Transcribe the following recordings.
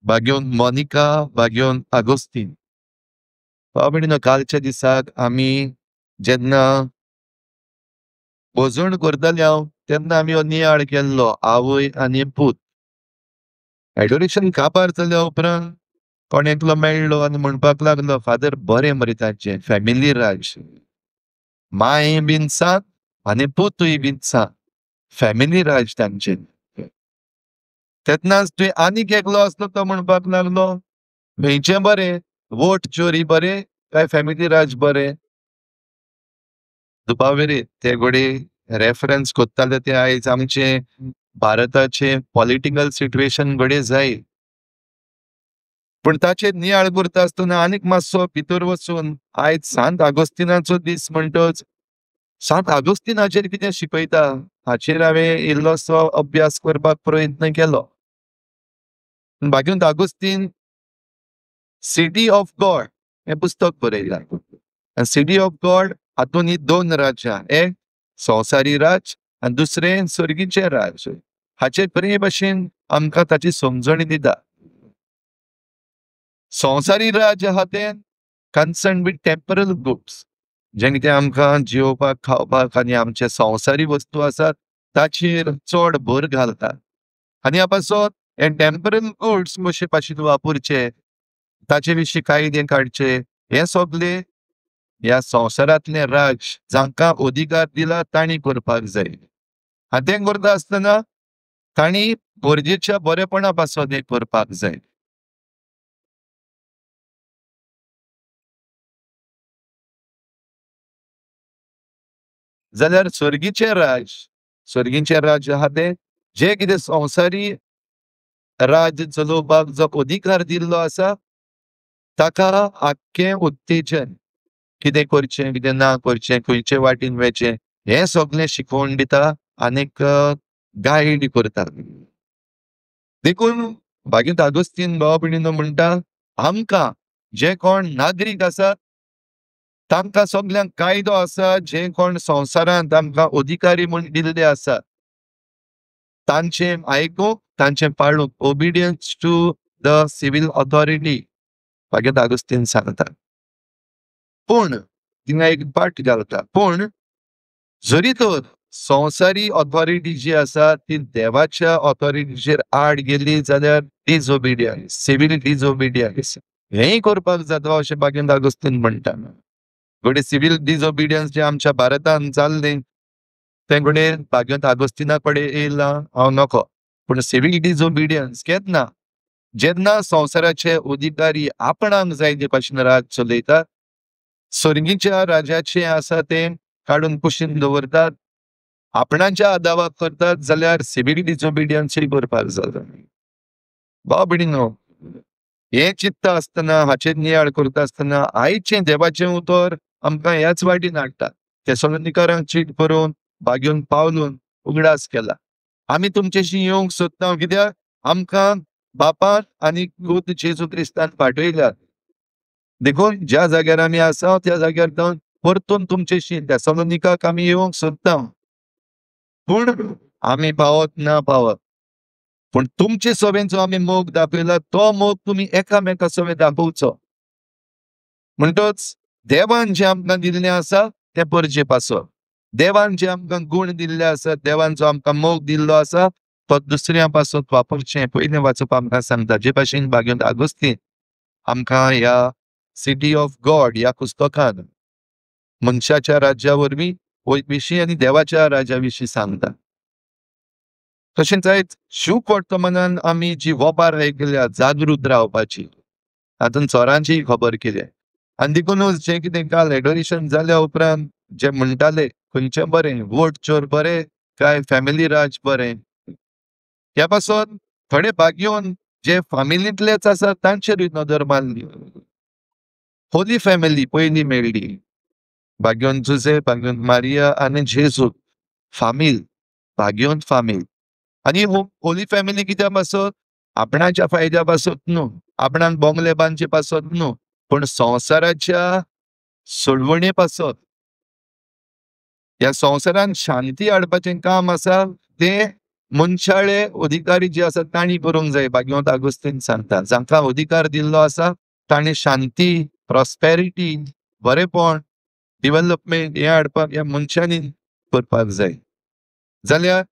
बागेवन मोनिका, बागेवन आगोस्तीन. भयणीनो, कालच्या दिसाक आमी जेन्ना भोजवण करताले हांव, तेन्ना आमी हो नियाळ केल्लो आवय आनी पूत. एडोरेशन काबार जाल्या उपरांत कोण एकलो मेळ्ळो आनी म्हणपाक लागलो, फादर बरें मरे तांचें फॅमिली राज. माय बीन सांत आनी पूतूय बीन सांत. फॅमिली राज तांचें. तेन्नाच तुवें आनीक एकलो आसलो तो म्हणपाक लागलो, खंयचें बरें, वोट चोरी बरें काय फॅमिली राज बरें? दुबावेरे ते घोडे रेफरन्स कोत्ताले ते आयज आमचे भारताचे पॉलिटिकल सिच्युएशन घोडे जाय. पूण ताचेर नियाळ करता आसतना आनीक मातसो भितर वचून आयज सांत आगोस्तिनाचो दीस म्हणटच सांत आगोस्तिनाचेर कितें शिकयता हाचेर हांवें इल्लोसो अभ्यास करपाक प्रयत्न केलो. बागेंत आगोस्तीन सिटी ऑफ गॉड हें पुस्तक बरयलां. सिटी ऑफ गॉड हातूंत ही दोन राज्यां, एक संवसारी राज आनी दुसरें सर्गीचें राज. हाचेर बरे भाशेन आमकां ताची समजण दिता. संवसारी राज आहा तें कन्सर्न विथ टेम्परल गुड्स, जें कितें आमकां जेवपाक खावपाक आनी आमचे संवसारी वस्तू आसात ताचेर चड भर घालता. आनी आपासत हे टेम्परल गुड्स कशे भाशेन वापरचे, ताचे विशीं कायदे काडचे, हे सगळे ह्या संवसारांतले राज जांकां अधिकार दिला तांणी करपाक जाय. आनी तें करता आसतना तांणी गरजेच्या बरेपणा पासत हें करपाक जाय. जाल्यार सर्गीचे राज आहा तें जे कितें संवसारी राज चलोवपाक जो अधिकार दिल्लो आसा ताका आख्खें उत्तेजन, कितें करचें कितें ना करचें, खंयचे वाटेन वचचें, हें सगळें शिकोवन दिता आनीक गायड करता. देखून बागेंत आगोस्तीन भाव भयणीनो म्हणटा, आमकां जे कोण नागरीक आसात तांकां सगल्यांक कायदो आसा, जे कोण संवसारांत आमकां अधिकारी म्हूण दिल्ले आसात तांचें आयकूंक, तांचें पाळूंक, obedience to the civil authority बागेंत आगोस्तीन सांगता. पूण थिंगा एक पाट घालता, पूण जरी तर संवसारी ऑथॉरिटी जी आसा ती देवाच्या ऑथॉरिटीचेर आड गेली जाल्यार डिसओबिडियन्स, सिवील डिसओबिडियन्स हेंय करपाक जाता अशें बागेंत आगोस्तीन म्हणटा. घोडे सिवील डिसओबिडियन्स जे आमच्या भारतांत जाल्लें तें घोडे बागेंत आगोस्तिना कडेन येयलां हांव नको. पूण सिवील डिसओबिडियन्स केन्ना? जेन्ना संवसाराचे अधिकारी आपणाक जाय ते भाशेन राज चलयतात, सर्गीच्या राजाचें आसा तें काडून कुशीन दवरतात, आपणाच्या आदावाक करतात जाल्यार सिवील डिसओबिडियन्सूय करपाक जाता. भाव भयणीनो, हें चिंतता आसतना, हाचेर नियाळ करता आसतना आयचें देवाचें उतर आमकां ह्याच वाटेन हाडटा. थेसलोनिकांक चीट बरोवन बागेवन पावलून उगडास केला. आमी तुमचेशी येवंक सोदता कित्याक आमकां बापान आनी पूत जेजू क्रिस्तान पाठयल्यात. देखून ज्या जाग्यार आमी आसा त्या जाग्यार जावन परतून तुमचेशी थेसलोनिकाक आमी येवंक सोदता. पूण आमी पावत ना पावत. पूण तुमचे सवेंचो आमी मोग दाखयला, तो मोग तुमी एकामेका सवे दाखोवचो. म्हणटच देवान जें आमकां दिल्लें आसा तें परचें पासप. देवान जे आमकां गूण दिल्ले आसात, देवान जो आमकां मोग दिल्लो आसा तो दुसऱ्या पासत वापरचें पयलें वाचप आमकां सांगता. जे भाशेन बागेंत आगोस्तीन आमकां ह्या सिटी ऑफ गॉड ह्या पुस्तकांत मनशाच्या राज्या वरवीं विशीं आनी देवाच्या राज्या विशीं सांगता. तशेंच आयज शुभ वर्तमानान आमी जी वोबार आयकल्या जागृत रावपाची, हातूंत चोरांची खबर कितें. आनी देखूनच जें कितें काल एडोरेशन जाल्या उपरांत जे म्हणटाले खंयचें बरें, वोट चोर बरें काय फॅमिली राज बरें, ह्या पासत थोडे बागेवन जे फामिलींतलेच आसा तांचेरूय नदर मारली. होली फॅमिली पयलीं मेळ्ळी. बागेवन जुझेफ, बागेवन मारिया आनी जेजू फामील, बागेवन फामील. आनी होली फॅमिली कित्याक पासत? आपणाच्या फायद्या पासत न्हू, आपणाक बोंगले बांदचे पासत न्हू, पूण संवसाराच्या सोडवणे पासत. ह्या संवसारान शांती हाडपाचें काम आसा तें मनशाळे अधिकारी जे आसा तांणी करूंक जाय, भागवत आगोस्तीन सांगता. जांकां अधिकार दिल्लो आसा तांणी शांती, प्रॉस्पेरिटी, बरेपण, डेव्हलपमेंट हे हाडपाक ह्या मनशांनी करपाक जाय. जाल्यार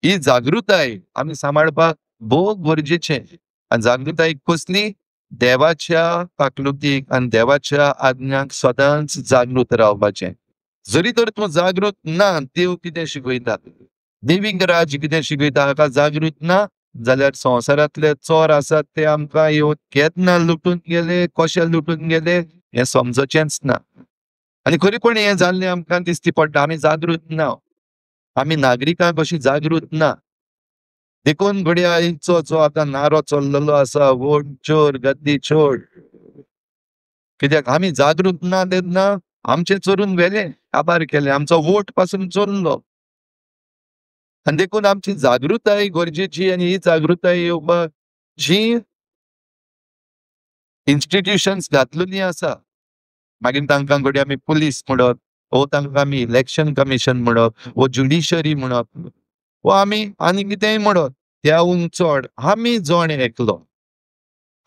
ही जागृताय आमी सांबाळपाक भोव गरजेचें. आनी जागृताय कसली? देवाच्या पाकलुतीक आनी देवाच्या आज्ञांक सदांच जागृत रावपाचें. जरी तर तूं जागृत ना, देव कितें शिकयता, देवीक राज कितें शिकयता हाका जागृत ना जाल्यार संवसारांतले चोर आसात ते आमकां येवन केन्ना लुटून गेले, कशे लुटून गेले हें समजचेंच ना. आनी खरेपण हें जाल्लें आमकां दिश्टी पडटा. आमी जागृत ना, आमी नागरिकां कशीं जागृत ना. देखून घडयाळीचो जो आतां नारो चल्लेलो आसा, वोट चोर गद्दी चोर, कित्याक आमी जागृत ना तेन्ना आमचे चोरून व्हेले, काबार केले, आमचो वोट पासून चोरलो. आनी देखून आमची जागृताय गरजेची. आनी ही जागृताय येवपाक जी इन्स्टिट्यूशन्स घातलेलीं आसा, मागीर तांकां घडये आमी पुलीस म्हणप, वो तांकां आमी इलेक्शन कमिशन म्हणप, वो ज्युडिशरी म्हणप, वो आमी आनी कितेंय म्हणप, त्याहून चड आमी जण एकलो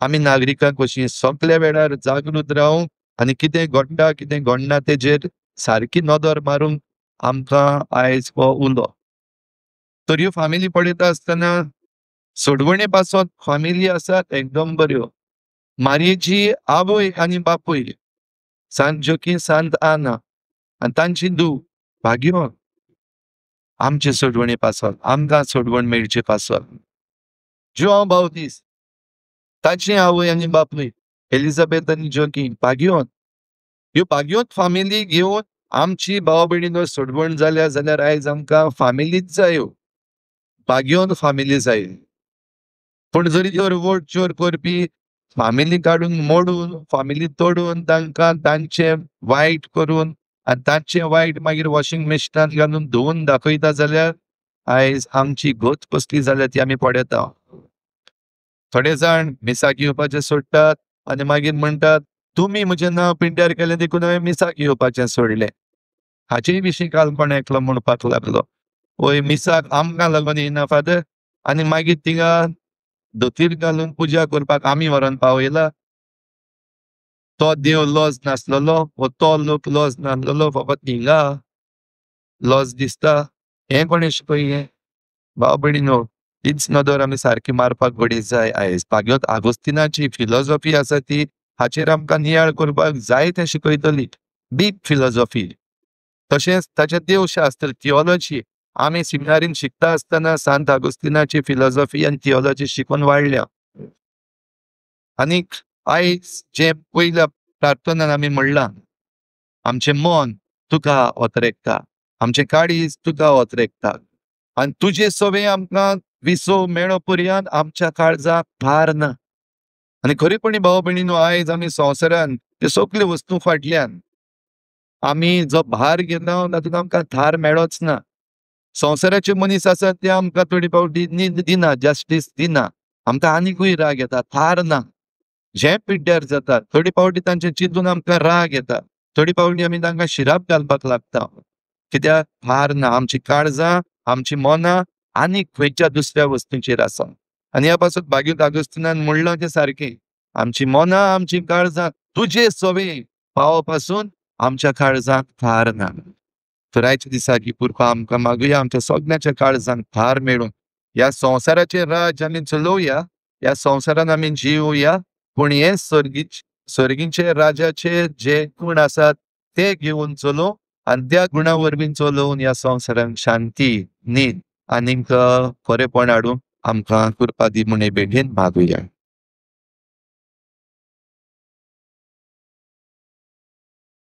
आमी नागरिकां कशीं सगल्या वेळार जागृत रावूंक आनी कितें घडटा कितें घडना तेजेर सारकी नदर मारूंक आमकां आयज हो उलो. तर ह्यो फामिली पळयता आसतना सोडवणे पासत फामिली आसात एकदम बऱ्यो. मारयेची आवय आनी बापूय सांत जोकी सांत आना आनी तांची धूव भाग्यवान आमचे सोडवणे पासत आमकां सोडवण मेळचे पासत. जोआंव बावतीस ताची आवय आनी बापूय एलिझाबेथ आनी जोकी भाग्यवान. ह्यो भाग्यवंत फामिली घेवन आमची भाव भयणींनो सोडवण जाल्या जाल्यार आयज आमकां फामिलीच जायो, भाग्यवंत फामिली जाय. पूण जरी तर वोट चोर करपी फामिली काडून मोडून फामिली तोडून तांकां तांचे वायट करून आनी तांचे वायट मागीर वॉशिंग मशिनांत घालून धुवन दाखयता जाल्यार आयज आमची घोत कसली जाल्या ती आमी पळयता. थोडे जाण मिसाक येवपाचें सोडटात आनी मागीर म्हणटात तुमी म्हजें नांव पिड्ड्यार केलें देखून हांवें मिसाक येवपाचें सोडलें. हाचेय विशीं काल कोण एकलो म्हणपाक लागलो, ओय मिसाक आमकां लागून येना फादर आनी मागीर थिंगा धोतीर घालून पुजा करपाक आमी व्हरोन पावयला. तो देव लॉज नासलेलो वो तो लोक लॉज नासलेलो फकत हिंगा लॉज दिसता. हें कोणें शिकयलें? भाव भयणीनो तीच नदर आमी सारकी मारपाक घडये जाय. आयज भागवत आगोस्तिनाची फिलॉसॉफी आसा ती हाचेर आमकां नियाळ करपाक जाय तें शिकयतली. Deep philosophy. तशेंच ताचें देवशास्त्र थियोलॉजी आमी सिमिनारीन शिकता आसतना सांत आगोस्तिनाची फिलॉसॉफी आनी थियोलॉजी शिकून वाडल्या. आनीक आयज जे पयल्या प्रार्थनान आमी म्हणलां आमचें मन तुका ओतरेकता, आमचें काळीज तुका ओतरेकता आनी तुजे सवे आमकां विसो मेळो पर्यंत आमच्या काळजाक भार ना. आनी खरेपणी भाव भयणीनो आयज आमी संवसारान त्यो सगल्यो वस्तू फाटल्यान आमी जो भार घेता तातूंत आमकां थार मेळोच ना. संवसाराचे मनीस आसात ते आमकां थोडी पावटी न्हीद दिना, जस्टीस दिना, आमकां आनिकूय राग येता, थार ना. जे पिड्ड्यार जातात थोडी पावटी तांचे चिंतून आमकां राग येता, थोडी पावटी आमी तांकां शिराप घालपाक लागता. कित्याक थार ना, आमची काळजां आमची मनां आनीक खंयच्या दुसऱ्या वस्तूंचेर आसा. आनी ह्या पासून भागवत आगोस्तिनान म्हणलां तें सारकें, आमची मनां आमची काळजां तुजे सवे पावो पासून आमच्या काळजांक थार ना. तर आयच्या दिसा ही कृपा आमकां मागुया आमच्या सगळ्यांच्या काळजांक थार मेळून ह्या संवसाराचें राज आमी चलोवया, ह्या संवसारान आमी जिवोवया, पूण हे सर्गीचे राजाचे जे गुण आसात ते घेवन चलोव आनी त्या गुणा वरवीं चलोवन ह्या संवसारान शांती, न्हीद आनीक खरेपण हाडूंक आमकां कृपा दी म्हूण हे बेगीन मागुया.